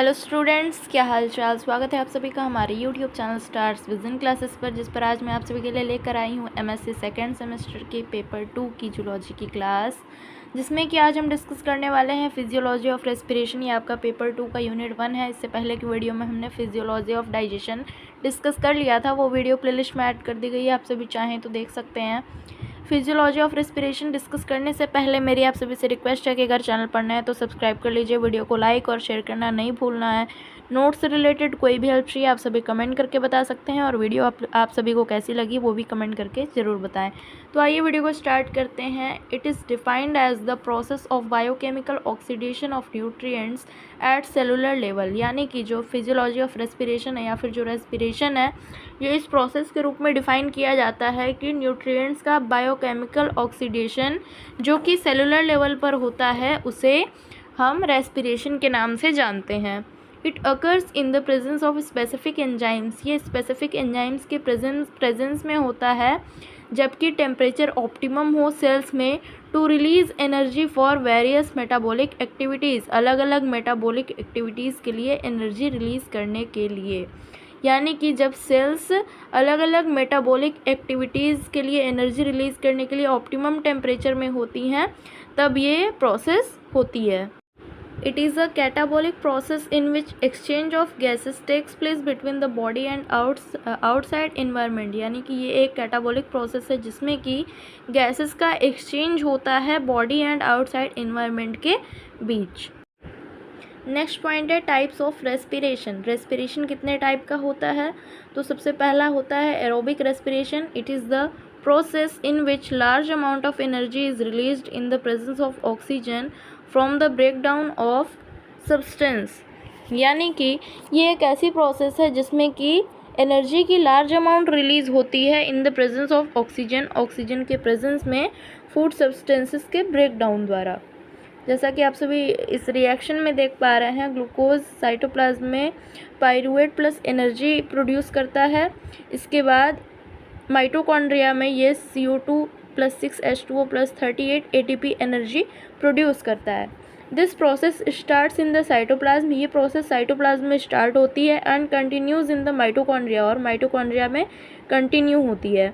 Hello students, क्या हाल चाल। स्वागत है आप सभी का हमारे YouTube channel stars vision classes पर, जिस पर आज मैं आप सभी के लिए लेकर आई हूँ एमएससी सेकेंड सेमेस्टर के पेपर 2 की जूलॉजी की क्लास, जिसमें कि आज हम डिस्कस करने वाले हैं फिजियोलॉजी ऑफ रेस्पिरेशन। ये आपका पेपर 2 का यूनिट 1 है। इससे पहले की वीडियो में हमने फिजियोलॉजी ऑफ डाइजेशन डिस्कस कर लिया था, वो वीडियो प्लेलिस्ट में ऐड कर दी गई है, आप सभी चाहें तो देख सकते हैं। फिजियोलॉजी ऑफ रेस्पिरेशन डिस्कस करने से पहले मेरी आप सभी से रिक्वेस्ट है कि अगर चैनल पर नए हैं तो सब्सक्राइब कर लीजिए, वीडियो को लाइक और शेयर करना नहीं भूलना है। नोट्स से रिलेटेड कोई भी हेल्प चाहिए आप सभी कमेंट करके बता सकते हैं, और वीडियो आप सभी को कैसी लगी वो भी कमेंट करके ज़रूर बताएं। तो आइए वीडियो को स्टार्ट करते हैं। It is defined as the process of biochemical oxidation of nutrients at cellular level, यानी कि जो फिजियोलॉजी ऑफ रेस्पिरेशन है या फिर जो रेस्पिरेशन है, ये इस प्रोसेस के रूप में डिफ़ाइन किया जाता है कि न्यूट्रिएंट्स का बायोकेमिकल ऑक्सीडेशन जो कि सेलुलर लेवल पर होता है उसे हम रेस्पिरेशन के नाम से जानते हैं। It occurs in the presence of specific enzymes, ये स्पेसिफिक एंजाइम्स के प्रेजेंस में होता है जबकि टेम्परेचर ऑप्टिमम हो सेल्स में, to release energy for various metabolic activities, अलग अलग मेटाबॉलिक एक्टिविटीज़ के लिए एनर्जी रिलीज़ करने के लिए। यानी कि जब सेल्स अलग अलग मेटाबॉलिक एक्टिविटीज़ के लिए एनर्जी रिलीज़ करने के लिए ऑप्टिमम टेम्परेचर में होती हैं, तब ये प्रोसेस होती है। It is a catabolic process in which exchange of gases takes place between the body and outside environment, यानी कि ये एक कैटाबॉलिक प्रोसेस है जिसमें कि गैसेस का एक्सचेंज होता है बॉडी एंड आउटसाइड इन्वायरमेंट के बीच। नेक्स्ट पॉइंट है टाइप्स ऑफ रेस्पिरेशन। रेस्पिरेशन कितने टाइप का होता है? तो सबसे पहला होता है aerobic respiration. It is the process in which large amount of energy is released in the presence of oxygen from the breakdown of substance, यानी कि ये एक ऐसी प्रोसेस है जिसमें कि एनर्जी की लार्ज अमाउंट रिलीज़ होती है इन the presence of oxygen, oxygen के प्रेजेंस में फूड सब्सटेंसेस के ब्रेकडाउन द्वारा। जैसा कि आप सभी इस रिएक्शन में देख पा रहे हैं, ग्लूकोज साइटोप्लाज्म में पाइरूवेट प्लस एनर्जी प्रोड्यूस करता है। इसके बाद माइटोकॉन्ड्रिया में ये CO2 + 6H2O + 38 ATP energy produce करता है। This process starts in the cytoplasm, ये प्रोसेस साइटोप्लाज्म में स्टार्ट होती है and continues in the mitochondria, और माइटोकॉन्ड्रिया में कंटिन्यू होती है।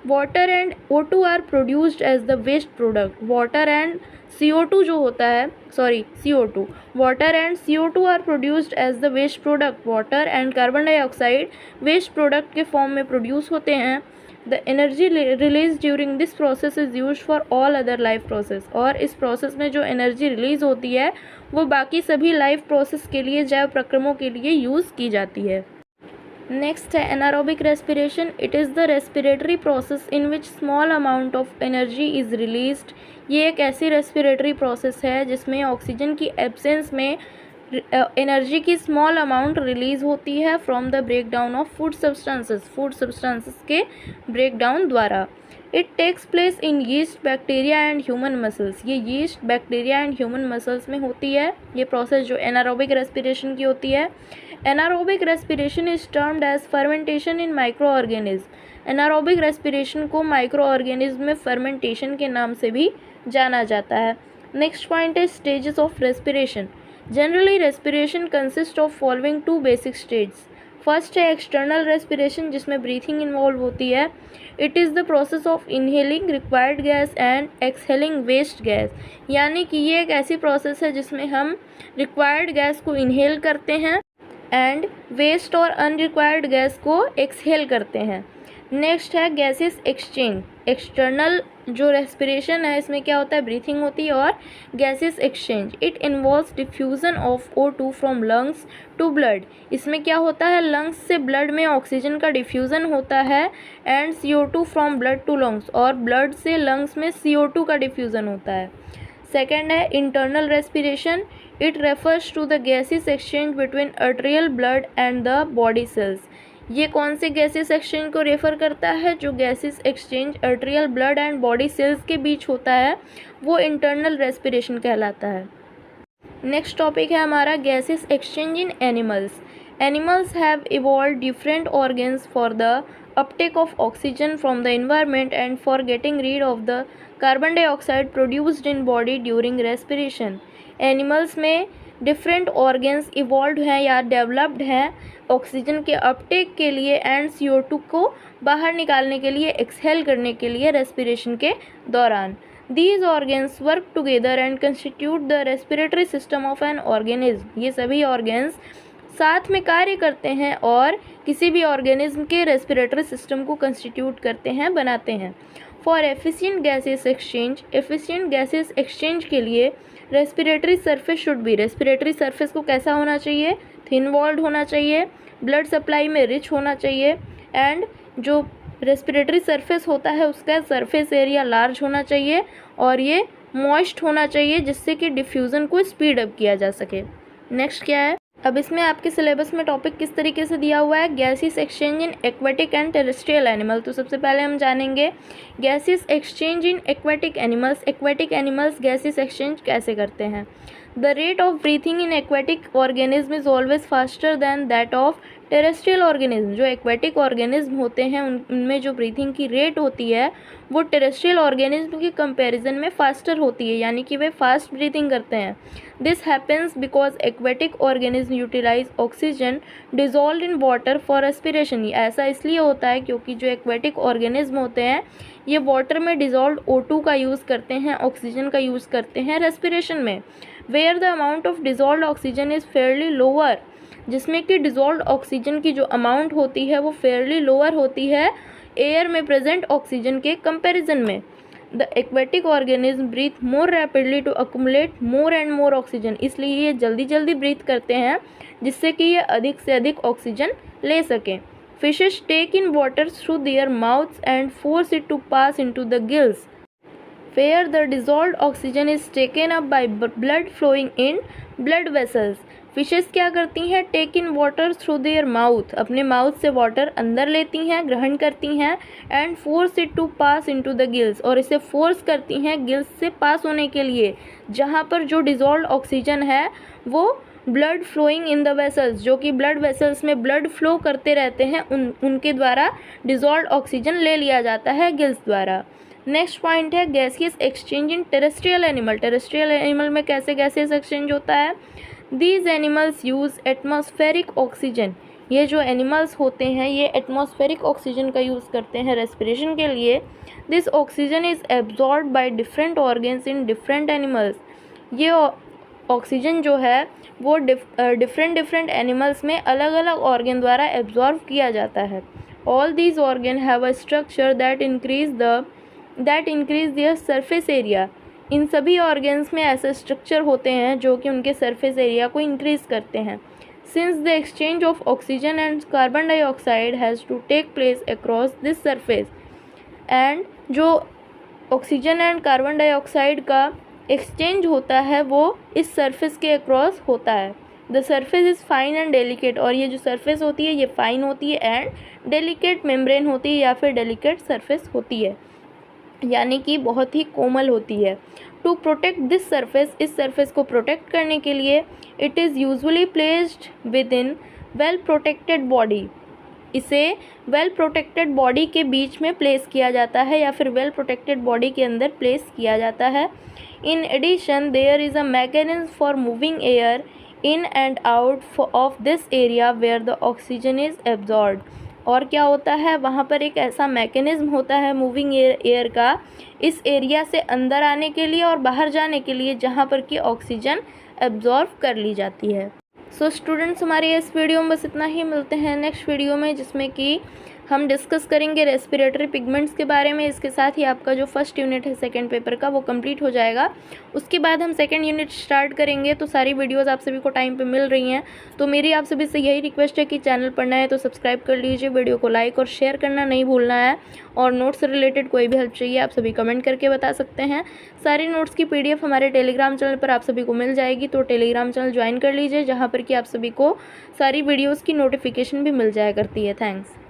Water and O2 are produced as the waste product. Water and CO2 जो होता है, CO2, water and CO2 are produced as the waste product. Water and carbon dioxide waste product के form में produce होते हैं। The energy release during this process is use for all other life process, और इस process में जो energy release होती है वो बाकी सभी लाइफ प्रोसेस के लिए, जैव प्रक्रमों के लिए यूज़ की जाती है। नेक्स्ट है anaerobic respiration. It is the respiratory process in which small amount of energy is released. ये एक ऐसी रेस्पिरेटरी प्रोसेस है जिसमें ऑक्सीजन की एब्सेंस में एनर्जी की स्मॉल अमाउंट रिलीज़ होती है from the breakdown of food substances के ब्रेकडाउन द्वारा। It takes place in yeast, bacteria and human muscles. ये yeast, bacteria and human muscles में होती है ये प्रोसेस जो एनारोबिक रेस्पिरेशन की होती है। Anaerobic respiration is termed as fermentation in micro organism. Anaerobic respiration को माइक्रो ऑर्गेनिज्म में फर्मेंटेशन के नाम से भी जाना जाता है। नेक्स्ट पॉइंट है stages of respiration. Generally respiration consist of following 2 basic states. First है एक्सटर्नल रेस्पिरेशन जिसमें ब्रीथिंग इन्वॉल्व होती है। It is the process of inhaling required gas and exhaling waste gas, यानी कि ये एक ऐसी प्रोसेस है जिसमें हम रिक्वायर्ड गैस को इनहेल करते हैं एंड वेस्ट और अनरिक्वायर्ड गैस को एक्सहेल करते हैं। नेक्स्ट है गैसेस एक्सचेंज। एक्सटर्नल जो रेस्पिरेशन है इसमें क्या होता है, ब्रीथिंग होती है और gases exchange. It involves diffusion of O2 from lungs to blood. इसमें क्या होता है, लंग्स से ब्लड में ऑक्सीजन का डिफ्यूज़न होता है and CO2 from blood to lungs, और ब्लड से लंग्स में CO2 का डिफ्यूज़न होता है। सेकेंड है internal respiration. It refers to the gases exchange between arterial blood and the body cells. ये कौन से गैसेस एक्सचेंज को रेफ़र करता है, जो gases exchange arterial blood and body cells के बीच होता है वो इंटरनल रेस्पिरेशन कहलाता है। नेक्स्ट टॉपिक है हमारा gases exchange in animals. Animals have evolved different organs for the uptake of oxygen from the environment and for getting rid of the carbon dioxide produced in body during respiration. Animals में different organs evolve हैं या developed हैं oxygen के Uptake के लिए and CO2 को बाहर निकालने के लिए, एक्सहेल करने के लिए रेस्पिरेशन के दौरान। These organs work together and constitute the respiratory system of an organism। ये सभी ऑर्गन्स साथ में कार्य करते हैं और किसी भी ऑर्गेनिज्म के रेस्पिरेटरी सिस्टम को कंस्टिट्यूट करते हैं, बनाते हैं। For efficient gases exchange, efficient gases exchange के लिए respiratory surface should be, respiratory surface को कैसा होना चाहिए, थिन वॉल्ड होना चाहिए, ब्लड सप्लाई में रिच होना चाहिए एंड जो रेस्पिरेटरी सरफेस होता है उसका सरफेस एरिया लार्ज होना चाहिए और ये मॉइस्ट होना चाहिए जिससे कि डिफ्यूज़न को स्पीड अप किया जा सके। नेक्स्ट क्या है, अब इसमें आपके सिलेबस में टॉपिक किस तरीके से दिया हुआ है, gases exchange in aquatic and terrestrial animal. तो सबसे पहले हम जानेंगे gases exchange in aquatic animals. Aquatic animals gases exchange कैसे करते हैं। The rate of breathing in aquatic organism is always faster than that of terrestrial organism. जो aquatic organism होते हैं उनमें जो ब्रीथिंग की रेट होती है वो टेरेस्ट्रियल ऑर्गेनिज्म के कंपैरिजन में फास्टर होती है, यानी कि वे फास्ट ब्रीथिंग करते हैं। This happens because aquatic organism utilize oxygen dissolve in water for respiration. ऐसा इसलिए होता है क्योंकि जो एक्वेटिक ऑर्गेनिज्म होते हैं ये वाटर में डिजॉल्व O2 का यूज़ करते हैं, ऑक्सीजन का यूज़ करते हैं रेस्पिरेशन में। Where the amount of dissolve oxygen is fairly lower, जिसमें कि डिजॉल्व ऑक्सीजन की जो अमाउंट होती है वो फेयरली लोअर होती है एयर में प्रेजेंट ऑक्सीजन के कंपैरिजन में। The aquatic organism breathe more rapidly to accumulate more and more oxygen. इसलिए ये जल्दी जल्दी ब्रीथ करते हैं जिससे कि ये अधिक से अधिक ऑक्सीजन ले सकें। Fishes take in water through their mouths and force it to pass into the gills where the dissolved oxygen is taken up by blood flowing in blood vessels। Fishes क्या करती हैं, take in water through their mouth, अपने mouth से water अंदर लेती हैं, ग्रहण करती हैं and force it to pass into the gills, और इसे फोर्स करती हैं गिल्स से पास होने के लिए, जहाँ पर जो डिजॉल्व ऑक्सीजन है वो blood flowing in the vessels, जो कि ब्लड वेसल्स में ब्लड फ्लो करते रहते हैं उनके द्वारा डिजॉल्व ऑक्सीजन ले लिया जाता है गिल्स द्वारा। नेक्स्ट पॉइंट है gaseous exchange in terrestrial animal. Terrestrial animal में कैसे गैसियस एक्सचेंज होता है, these animals use atmospheric oxygen. ये जो एनिमल्स होते हैं ये एटमॉस्फेरिक ऑक्सीजन का यूज़ करते हैं रेस्पिरेशन के लिए। This oxygen is absorb by different organs in different animals. ये ऑक्सीजन जो है वो डिफरेंट एनिमल्स में अलग अलग ऑर्गन द्वारा एब्जॉर्ब किया जाता है। All these organ have a structure that increase their surface area. इन सभी ऑर्गन्स में ऐसे स्ट्रक्चर होते हैं जो कि उनके सरफेस एरिया को इंक्रीज़ करते हैं। Since the exchange of oxygen and carbon dioxide has to take place across this surface, and जो ऑक्सीजन एंड कार्बन डाइऑक्साइड का एक्सचेंज होता है वो इस सरफेस के अक्रॉस होता है। The surface is fine and delicate, और ये जो सरफेस होती है ये फाइन होती है एंड डेलिकेट मेम्ब्रेन होती है या फिर डेलिकेट सरफेस होती है, यानी कि बहुत ही कोमल होती है। टू प्रोटेक्ट दिस सरफेस, इस सरफेस को प्रोटेक्ट करने के लिए it is usually placed with in well protected body. इसे वेल प्रोटेक्टेड बॉडी के बीच में प्लेस किया जाता है या फिर वेल प्रोटेक्टेड बॉडी के अंदर प्लेस किया जाता है। In addition there is a mechanism for moving air in and out of this area where the oxygen is absorbed. और क्या होता है, वहाँ पर एक ऐसा मैकेनिज़्म होता है मूविंग एयर का इस एरिया से अंदर आने के लिए और बाहर जाने के लिए, जहाँ पर कि ऑक्सीजन एब्जॉर्ब कर ली जाती है। सो स्टूडेंट्स, हमारे इस वीडियो में बस इतना ही। मिलते हैं नेक्स्ट वीडियो में जिसमें कि हम डिस्कस करेंगे रेस्पिरेटरी पिगमेंट्स के बारे में। इसके साथ ही आपका जो फर्स्ट यूनिट है सेकंड पेपर का वो कंप्लीट हो जाएगा। उसके बाद हम सेकंड यूनिट स्टार्ट करेंगे। तो सारी वीडियोस आप सभी को टाइम पे मिल रही हैं, तो मेरी आप सभी से यही रिक्वेस्ट है कि चैनल पर नए हैं तो सब्सक्राइब कर लीजिए, वीडियो को लाइक और शेयर करना नहीं भूलना है। और नोट्स से रिलेटेड कोई भी हेल्प चाहिए आप सभी कमेंट करके बता सकते हैं। सारी नोट्स की PDF हमारे टेलीग्राम चैनल पर आप सभी को मिल जाएगी, तो टेलीग्राम चैनल ज्वाइन कर लीजिए, जहाँ पर कि आप सभी को सारी वीडियोज़ की नोटिफिकेशन भी मिल जाया करती है। थैंक्स।